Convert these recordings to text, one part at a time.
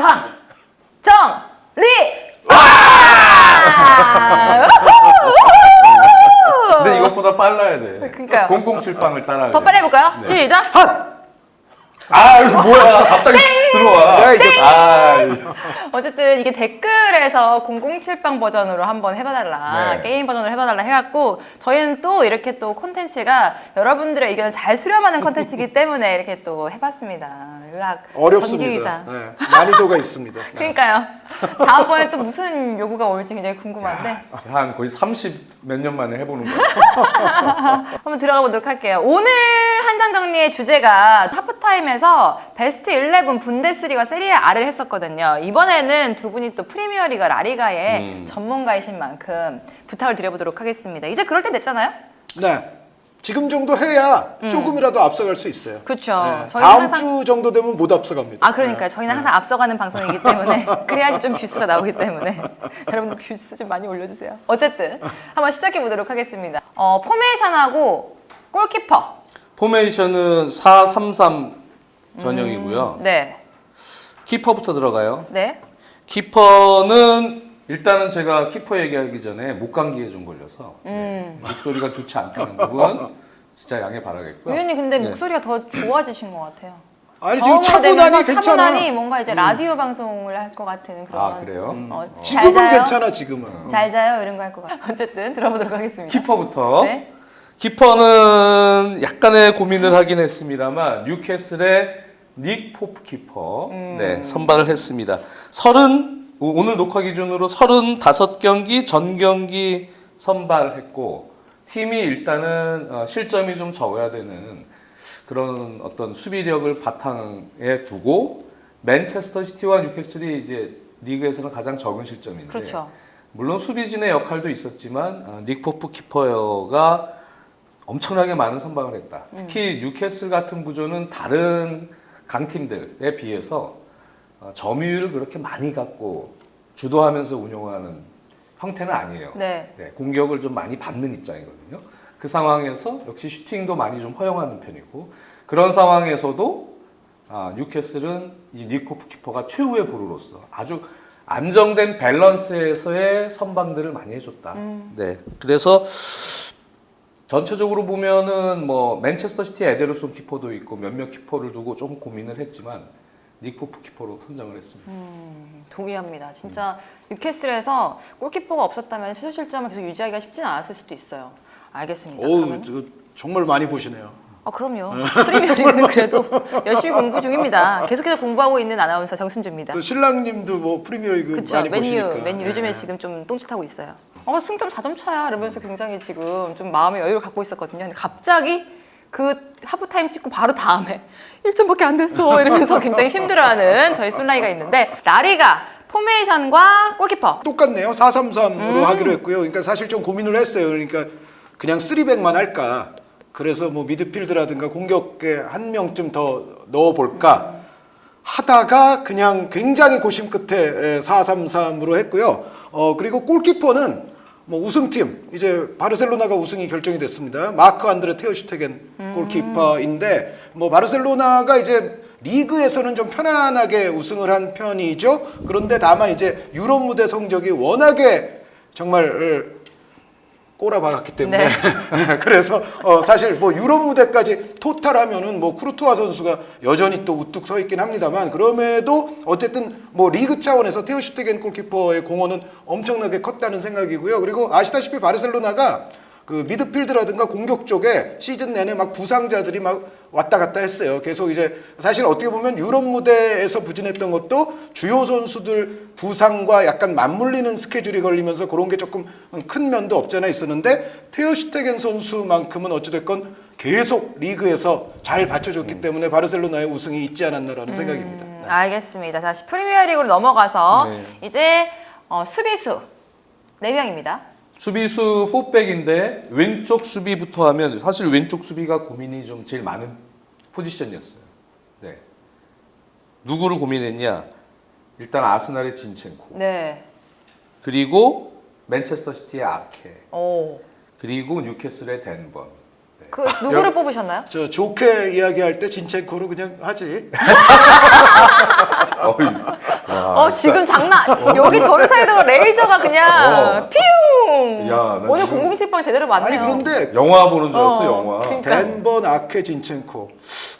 장! 정! 리! 근데 이것보다 빨라야 돼. 그러니까요. 007빵을 따라야 돼. 더 빨리 해볼까요? 네. 시작! 핫! 아, 이거 뭐야. 갑자기 들어와. 야, 이거 어쨌든 이게 댓글에서 007빵 버전으로 한번 해봐달라, 네. 게임 버전으로 해봐달라 해갖고 저희는 또 이렇게 또 콘텐츠가 여러분들의 의견을 잘 수렴하는 콘텐츠이기 때문에 이렇게 또 해봤습니다. 의학 어렵습니다. 전기의사. 네, 난이도가 있습니다. 네. 그러니까요. 다음번에 또 무슨 요구가 올지 굉장히 궁금한데 한 거의 30 몇 년 만에 해보는 거야. 한번 들어가 보도록 할게요. 오늘 한장 정리의 주제가 하프타임에서 베스트 11 분데스리가 세리에 R을 했었거든요. 이번에는 두 분이 또 프리미어리가 라리가의 전문가이신 만큼 부탁을 드려보도록 하겠습니다. 이제 그럴 때 됐잖아요? 네. 지금 정도 해야 조금이라도 앞서갈 수 있어요. 그렇죠. 네. 저희는 다음 항상 주 정도 되면 못 앞서갑니다. 아 그러니까요. 저희는 항상 앞서가는 방송이기 때문에 그래야지 좀 뷰수가 나오기 때문에 여러분들 뷰수 좀 많이 올려주세요. 어쨌든 한번 시작해 보도록 하겠습니다. 포메이션하고 골키퍼. 포메이션은 4-3-3 전형이고요. 네. 키퍼부터 들어가요. 네. 키퍼는 일단은 제가 키퍼 얘기하기 전에 목감기에 좀 걸려서 목소리가 좋지 않다는 부분 진짜 양해 바라겠고요. 위원님 근데 네. 목소리가 더 좋아지신 것 같아요. 아니 지금 저음으로 되면서 차분하니 괜찮아. 차분하니 뭔가 이제 라디오 방송을 할 것 같은 그런. 아, 그래요? 잘 지금은 자요? 괜찮아 지금은. 잘 자요 이런 거 할 것 같아요. 어쨌든 들어보도록 하겠습니다. 키퍼부터. 네. 키퍼는 약간의 고민을 하긴 했습니다만 뉴캐슬의 닉 포프 키퍼 네, 선발을 했습니다. 오늘 녹화 기준으로 35경기 전 경기 선발했고 팀이 일단은 실점이 좀 적어야 되는 그런 어떤 수비력을 바탕에 두고 맨체스터 시티와 뉴캐슬이 이제 리그에서는 가장 적은 실점인데 그렇죠. 물론 수비진의 역할도 있었지만 닉 포프 키퍼가 엄청나게 많은 선방을 했다. 특히 뉴캐슬 같은 구조는 다른 강팀들에 비해서 점유율을 그렇게 많이 갖고 주도하면서 운영하는 형태는 아니에요. 네. 네, 공격을 좀 많이 받는 입장이거든요. 그 상황에서 역시 슈팅도 많이 좀 허용하는 편이고 그런 상황에서도 뉴캐슬은 이 닉 포프 키퍼가 최후의 보루로서 아주 안정된 밸런스에서의 선방들을 많이 해줬다. 네, 그래서 전체적으로 보면은 뭐 맨체스터 시티 에데르손 키퍼도 있고 몇몇 키퍼를 두고 좀 고민을 했지만 닉 포프 키퍼로 선정을 했습니다. 동의합니다. 진짜 뉴캐슬에서 골키퍼가 없었다면 최저 실점을 계속 유지하기가 쉽지는 않았을 수도 있어요. 알겠습니다. 어우 그러면- 저, 정말 많이 보시네요. 그럼요. 프리미어리그는 그래도 열심히 공부 중입니다. 계속해서 공부하고 있는 아나운서 정순주입니다. 또 신랑님도 뭐 프리미어리그 그렇죠. 많이 보시니까. 맨유 요즘에 네. 지금 좀 똥줄 타고 있어요. 승점 4점 차야 이러면서 굉장히 지금 좀 마음의 여유를 갖고 있었거든요. 근데 갑자기 그 하프타임 찍고 바로 다음에 1점밖에 안 됐어 이러면서 굉장히 힘들어하는 저희 솔라이가 있는데 라리가 포메이션과 골키퍼 똑같네요. 4-3-3으로 하기로 했고요. 그러니까 사실 좀 고민을 했어요. 그러니까 그냥 3백만 할까. 그래서 뭐 미드필드라든가 공격에 한 명쯤 더 넣어볼까 하다가 그냥 굉장히 고심 끝에 4-3-3으로 했고요. 그리고 골키퍼는 뭐 우승팀 이제 바르셀로나가 우승이 결정이 됐습니다. 마크 안드레 테어슈테겐 골키퍼인데 뭐 바르셀로나가 이제 리그에서는 좀 편안하게 우승을 한 편이죠. 그런데 다만 이제 유럽 무대 성적이 워낙에 정말 꼬라박았기 때문에 네. 그래서 사실 뭐 유럽 무대까지 토탈하면은 뭐 쿠르투아 선수가 여전히 또 우뚝 서 있긴 합니다만 그럼에도 어쨌든 뭐 리그 차원에서 테오 슈테겐 골키퍼의 공헌은 엄청나게 컸다는 생각이고요. 그리고 아시다시피 바르셀로나가 그 미드필드라든가 공격 쪽에 시즌 내내 막 부상자들이 막 왔다 갔다 했어요. 계속 이제 사실 어떻게 보면 유럽 무대에서 부진했던 것도 주요 선수들 부상과 약간 맞물리는 스케줄이 걸리면서 그런 게 조금 큰 면도 없지 않아 있었는데 테어 슈테겐 선수만큼은 어찌됐건 계속 리그에서 잘 받쳐줬기 때문에 바르셀로나의 우승이 있지 않았나라는 생각입니다. 네. 알겠습니다. 자, 프리미어리그로 넘어가서 네. 이제 수비수 4명입니다. 수비수 4백인데 왼쪽 수비부터 하면 사실 왼쪽 수비가 고민이 좀 제일 많은 포지션이었어요. 네. 누구를 고민했냐? 일단 아스날의 진첸코, 네. 그리고 맨체스터 시티의 아케, 오. 그리고 뉴캐슬의 댄번. 네. 그 누구를 뽑으셨나요? 저 좋게 이야기할 때 진첸코로 그냥 하지. 지금 장난. 여기 저를 사이로 레이저가 그냥 피웅. 야, 나 오늘 지금 007방 제대로 아니 맞네요. 그런데 영화 보는 줄 알았어, 영화. 그러니까. 덴버 나케 진첸코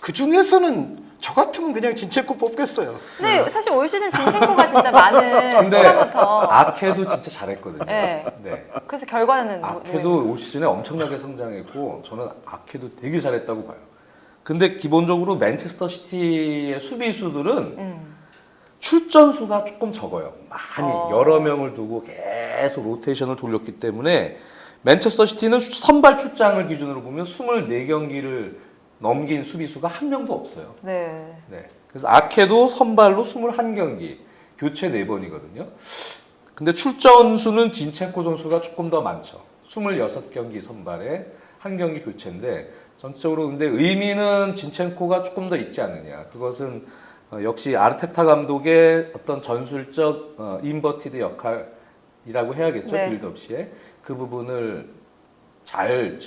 그 중에서는 저 같으면 그냥 진첸코 뽑겠어요. 근데 사실 올 시즌 진첸코가 진짜 많은 근데 초반부터. 아케도 진짜 잘했거든요. 네. 네. 그래서 결과는 아케도 올 시즌에 엄청나게 성장했고 저는 아케도 되게 잘했다고 봐요. 근데 기본적으로 맨체스터 시티의 수비수들은 출전 수가 조금 적어요. 많이 여러 명을 두고 계속 로테이션을 돌렸기 때문에 맨체스터 시티는 선발 출장을 기준으로 보면 24경기를 넘긴 수비수가 한 명도 없어요. 네. 네. 그래서 아케도 선발로 21경기, 교체 4번이거든요. 근데 출전 수는 진첸코 선수가 조금 더 많죠. 26경기 선발에 1경기 교체인데 전체적으로 근데 의미는 진첸코가 조금 더 있지 않느냐. 그것은 역시 아르테타 감독의 어떤 전술적 인버티드 역할이라고 해야겠죠. 네. 빌드업시에 그 부분을 제일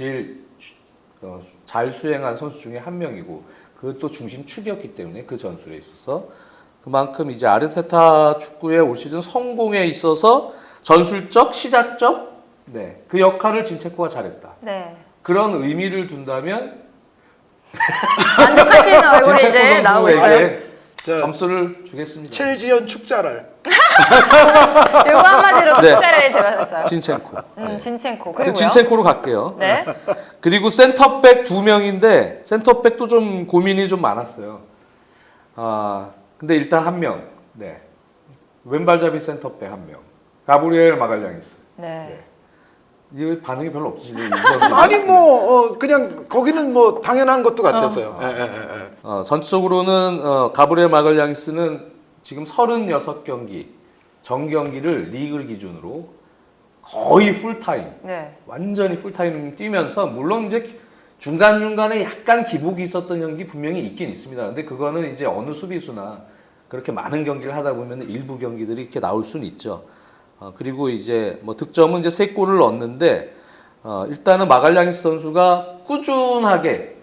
잘 수행한 선수 중에 한 명이고 그것도 중심축이었기 때문에 그 전술에 있어서 그만큼 이제 아르테타 축구의 올 시즌 성공에 있어서 전술적, 시작적 그 역할을 진체코가 잘했다. 네. 그런 의미를 둔다면 만족하시는 얼굴이 진체코 이제 나오고 있어요. 선수에게 자, 점수를 주겠습니다. 첼지연 축자랄. 이거 한마디로 네. 숫자를 들었어요. 진첸코. 진첸코. 그 그리고요. 진첸코로 갈게요. 네. 그리고 센터백 2명인데 센터백도 좀 고민이 좀 많았어요. 근데 일단 한 명. 네. 왼발잡이 센터백 한 명. 가브리엘 마갈량이스. 네. 이 반응이 별로 없으시네요. 아니 뭐 그냥 거기는 뭐 당연한 것도 같았어요. 예, 예, 예. 전체적으로는 가브리엘 마갈량이스는 지금 36경기 정경기를 리그 기준으로 거의 풀타임, 네. 완전히 풀타임 뛰면서 물론 이제 중간중간에 약간 기복이 있었던 경기 분명히 있긴 있습니다. 근데 그거는 이제 어느 수비수나 그렇게 많은 경기를 하다 보면 일부 경기들이 이렇게 나올 수는 있죠. 그리고 이제 뭐 득점은 이제 3골을 넣었는데 일단은 마갈량이스 선수가 꾸준하게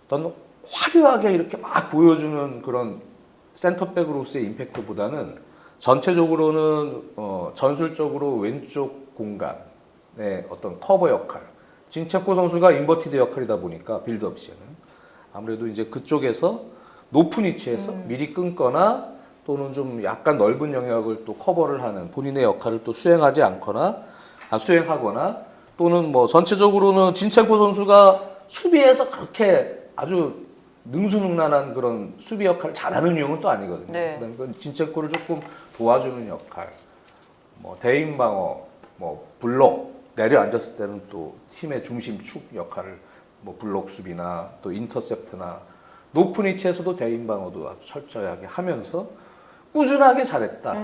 어떤 화려하게 이렇게 막 보여주는 그런 센터백으로서의 임팩트보다는 전체적으로는 전술적으로 왼쪽 공간의 어떤 커버 역할, 진체코 선수가 인버티드 역할이다 보니까 빌드업 시에는 아무래도 이제 그쪽에서 높은 위치에서 미리 끊거나 또는 좀 약간 넓은 영역을 또 커버를 하는 본인의 역할을 또 수행하거나 또는 뭐 전체적으로는 진첸코 선수가 수비에서 그렇게 아주 능수능란한 그런 수비 역할을 잘하는 유형은 또 아니거든요. 네. 그러니까 진첸코를 조금 도와주는 역할, 뭐 대인 방어, 뭐 블록 내려앉았을 때는 또 팀의 중심축 역할을 뭐 블록 수비나 또 인터셉트나 높은 위치에서도 대인 방어도 아주 철저하게 하면서 꾸준하게 잘했다.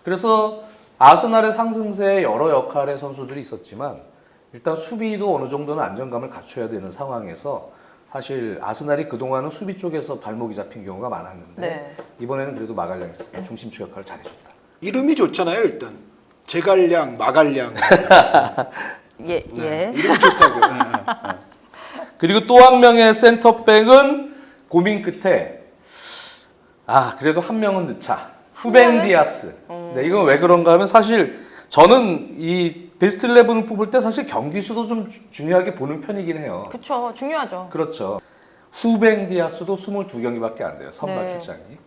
그래서 아스날의 상승세에 여러 역할의 선수들이 있었지만 일단 수비도 어느 정도는 안정감을 갖춰야 되는 상황에서 사실 아스날이 그동안은 수비 쪽에서 발목이 잡힌 경우가 많았는데 네. 이번에는 그래도 마갈량이스가 중심축 역할을 잘해줬다. 이름이 좋잖아요 일단. 제갈량, 마갈량. 예. 예. 이름 좋다고. 예, 예. 그리고 또 한 명의 센터백은 고민 끝에 그래도 한 명은 넣자. 후벤 디아스. 네, 이건 왜 그런가 하면 사실 저는 이 베스트 11을 뽑을 때 사실 경기 수도 좀 중요하게 보는 편이긴 해요. 그쵸. 중요하죠. 그렇죠. 후벤 디아스도 22경기밖에 안 돼요. 선발 네. 출장이.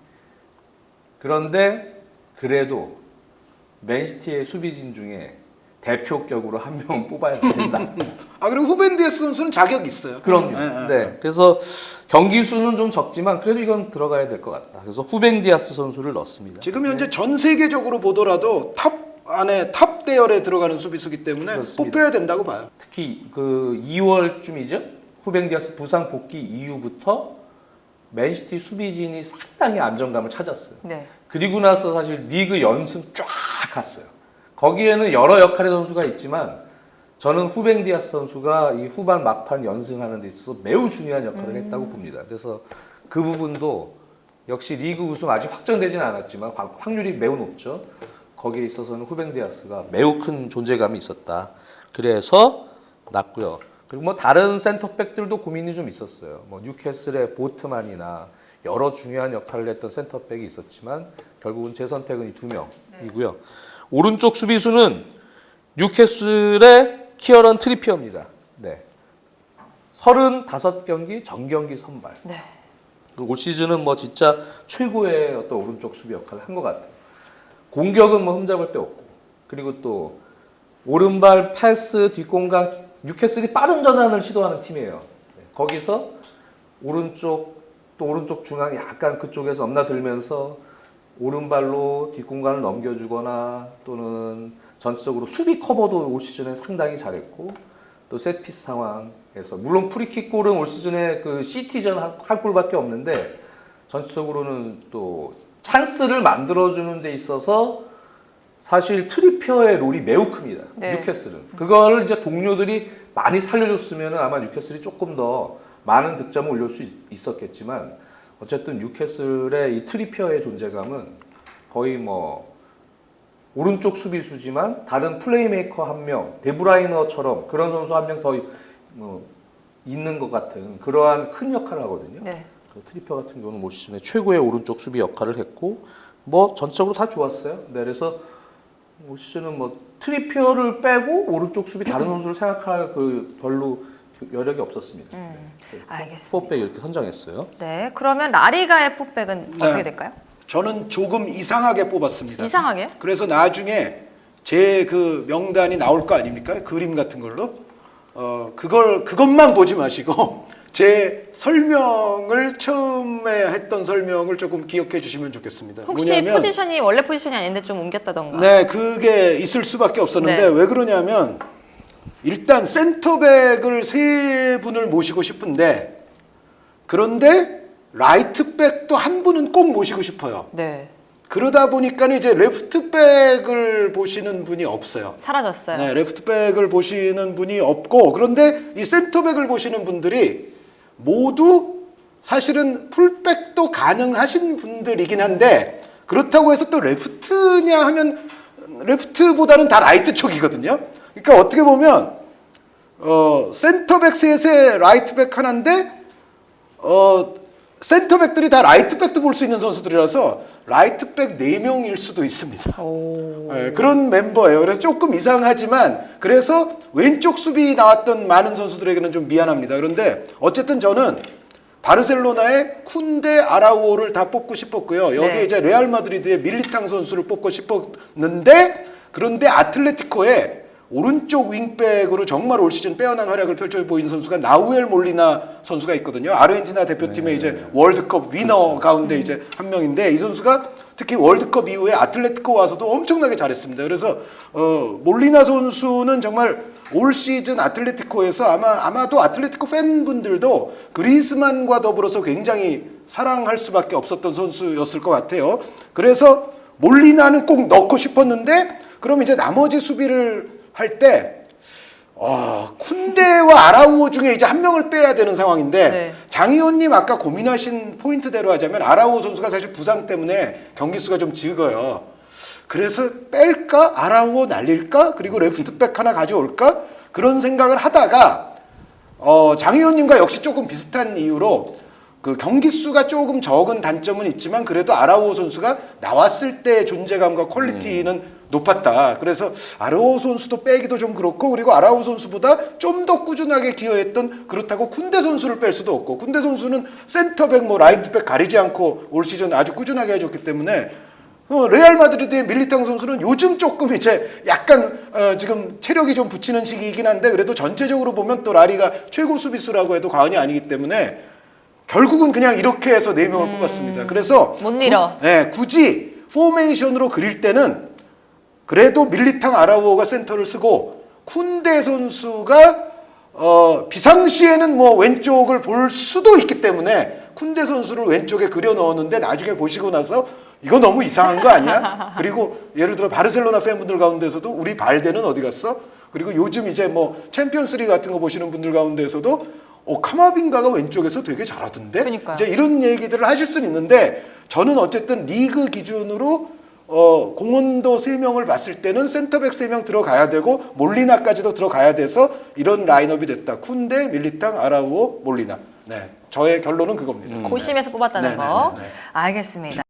그런데 그래도 맨시티의 수비진 중에 대표격으로 한 명 뽑아야 된다. 그리고 후벤 디아스 선수는 자격 있어요. 그럼요. 예, 예. 네. 그래서 경기 수는 좀 적지만 그래도 이건 들어가야 될 것 같다. 그래서 후벤 디아스 선수를 넣습니다. 지금 현재 전 세계적으로 보더라도 탑 대열에 들어가는 수비수기 때문에 그렇습니다. 뽑혀야 된다고 봐요. 특히 그 2월쯤이죠. 후벤 디아스 부상 복귀 이후부터 맨시티 수비진이 상당히 안정감을 찾았어요. 네. 그리고 나서 사실 리그 연승 쫙 갔어요. 거기에는 여러 역할의 선수가 있지만 저는 후벤 디아스 선수가 이 후반 막판 연승하는 데 있어서 매우 중요한 역할을 했다고 봅니다. 그래서 그 부분도 역시 리그 우승 아직 확정되지는 않았지만 확률이 매우 높죠. 거기에 있어서는 후벤 디아스가 매우 큰 존재감이 있었다. 그래서 났고요. 그리고 뭐 다른 센터백들도 고민이 좀 있었어요. 뭐 뉴캐슬의 보트만이나 여러 중요한 역할을 했던 센터백이 있었지만 결국은 제 선택은 이 두 명이고요. 오른쪽 수비수는 뉴캐슬의 키어런 트리피어입니다. 네. 35경기 정경기 선발. 네. 올 시즌은 뭐 진짜 최고의 어떤 오른쪽 수비 역할을 한 것 같아요. 공격은 뭐 흠잡을 데 없고, 그리고 또 오른발 패스 뒷공간, 뉴캐슬이 빠른 전환을 시도하는 팀이에요. 네. 거기서 오른쪽 또 오른쪽 중앙 약간 그쪽에서 넘나들면서 오른발로 뒷공간을 넘겨주거나 또는 전체적으로 수비 커버도 올 시즌에 상당히 잘했고, 또 세트피스 상황에서 물론 프리킥 골은 올 시즌에 그 시티전 한 골밖에 없는데 전체적으로는 또 찬스를 만들어주는 데 있어서 사실 트리피어의 롤이 매우 큽니다. 네. 뉴캐슬은 그걸 이제 동료들이 많이 살려줬으면 아마 뉴캐슬이 조금 더 많은 득점을 올릴 수 있었겠지만 어쨌든 뉴캐슬의 이 트리피어의 존재감은 거의 뭐 오른쪽 수비수지만 다른 플레이메이커 한 명, 데브라이너처럼 그런 선수 한 명 더 있는 것 같은 그러한 큰 역할을 하거든요. 네. 트리피어 같은 경우는 올 시즌에 최고의 오른쪽 수비 역할을 했고 뭐 전적으로 다 좋았어요. 네, 그래서 올 시즌은 뭐 트리피어를 빼고 오른쪽 수비 다른 선수를 생각할 그 별로 여력이 없었습니다. 알겠습니다. 포백 이렇게 선정했어요. 네. 그러면 라리가의 포백은 네. 어떻게 될까요? 저는 조금 이상하게 뽑았습니다. 이상하게? 그래서 나중에 제 그 명단이 나올 거 아닙니까? 그림 같은 걸로. 그것만 보지 마시고 제 설명을 처음에 했던 설명을 조금 기억해 주시면 좋겠습니다. 혹시 포지션이 원래 포지션이 아닌데 좀 옮겼다던가? 네, 그게 있을 수밖에 없었는데 네. 왜 그러냐면 일단 센터백을 세 분을 모시고 싶은데 그런데 라이트백도 한 분은 꼭 모시고 싶어요. 네. 그러다 보니까 이제 레프트백을 보시는 분이 없어요. 사라졌어요. 네, 레프트백을 보시는 분이 없고 그런데 이 센터백을 보시는 분들이 모두 사실은 풀백도 가능하신 분들이긴 한데 그렇다고 해서 또 레프트냐 하면 레프트보다는 다 라이트 쪽이거든요. 그러니까 어떻게 보면 센터백 셋에 라이트백 하나인데 센터백들이 다 라이트백도 볼 수 있는 선수들이라서 라이트백 4명일 수도 있습니다. 네, 그런 멤버예요. 그래서 조금 이상하지만 그래서 왼쪽 수비 나왔던 많은 선수들에게는 좀 미안합니다. 그런데 어쨌든 저는 바르셀로나의 쿤데 아라우오를 다 뽑고 싶었고요. 여기에 네. 이제 레알 마드리드의 밀리탕 선수를 뽑고 싶었는데 그런데 아틀레티코의 오른쪽 윙백으로 정말 올 시즌 빼어난 활약을 펼쳐 보이는 선수가 나우엘 몰리나 선수가 있거든요. 아르헨티나 대표팀의 이제 월드컵 위너 가운데 이제 한 명인데 이 선수가 특히 월드컵 이후에 아틀레티코 와서도 엄청나게 잘했습니다. 그래서 몰리나 선수는 정말 올 시즌 아틀레티코에서 아마도 아틀레티코 팬분들도 그리즈만과 더불어서 굉장히 사랑할 수밖에 없었던 선수였을 것 같아요. 그래서 몰리나는 꼭 넣고 싶었는데 그럼 이제 나머지 수비를 할 때 쿤데와 아라우오 중에 이제 한 명을 빼야 되는 상황인데 네. 장 의원님 아까 고민하신 포인트대로 하자면 아라우오 선수가 사실 부상 때문에 경기 수가 좀 적어요. 그래서 뺄까? 아라우오 날릴까? 그리고 레프트백 하나 가져올까? 그런 생각을 하다가 장 의원님과 역시 조금 비슷한 이유로 그 경기 수가 조금 적은 단점은 있지만 그래도 아라우오 선수가 나왔을 때 존재감과 퀄리티는 높았다. 그래서 아라우오 선수도 빼기도 좀 그렇고 그리고 아라우오 선수보다 좀 더 꾸준하게 기여했던 그렇다고 쿤데 선수를 뺄 수도 없고 쿤데 선수는 센터백 뭐 라이트백 가리지 않고 올 시즌 아주 꾸준하게 해줬기 때문에 레알 마드리드의 밀리탕 선수는 요즘 조금 이제 약간 지금 체력이 좀 붙이는 시기이긴 한데 그래도 전체적으로 보면 또 라리가 최고 수비수라고 해도 과언이 아니기 때문에 결국은 그냥 이렇게 해서 4명을 뽑았습니다. 그래서 못 잃어. 굳이 포메이션으로 그릴 때는 그래도 밀리탕 아라우오가 센터를 쓰고 쿤데 선수가 비상시에는 뭐 왼쪽을 볼 수도 있기 때문에 쿤데 선수를 왼쪽에 그려 넣었는데 나중에 보시고 나서 이거 너무 이상한 거 아니야? 그리고 예를 들어 바르셀로나 팬분들 가운데서도 우리 발데는 어디 갔어? 그리고 요즘 이제 뭐 챔피언스리그 같은 거 보시는 분들 가운데서도 카마빈가가 왼쪽에서 되게 잘하던데? 그러니까요. 이제 이런 얘기들을 하실 수는 있는데 저는 어쨌든 리그 기준으로 공헌도 3명을 봤을 때는 센터백 3명 들어가야 되고 몰리나까지도 들어가야 돼서 이런 라인업이 됐다. 쿤데, 밀리탕, 아라우오, 몰리나. 네, 저의 결론은 그겁니다. 고심해서 뽑았다는 네, 거. 네, 네, 네. 알겠습니다.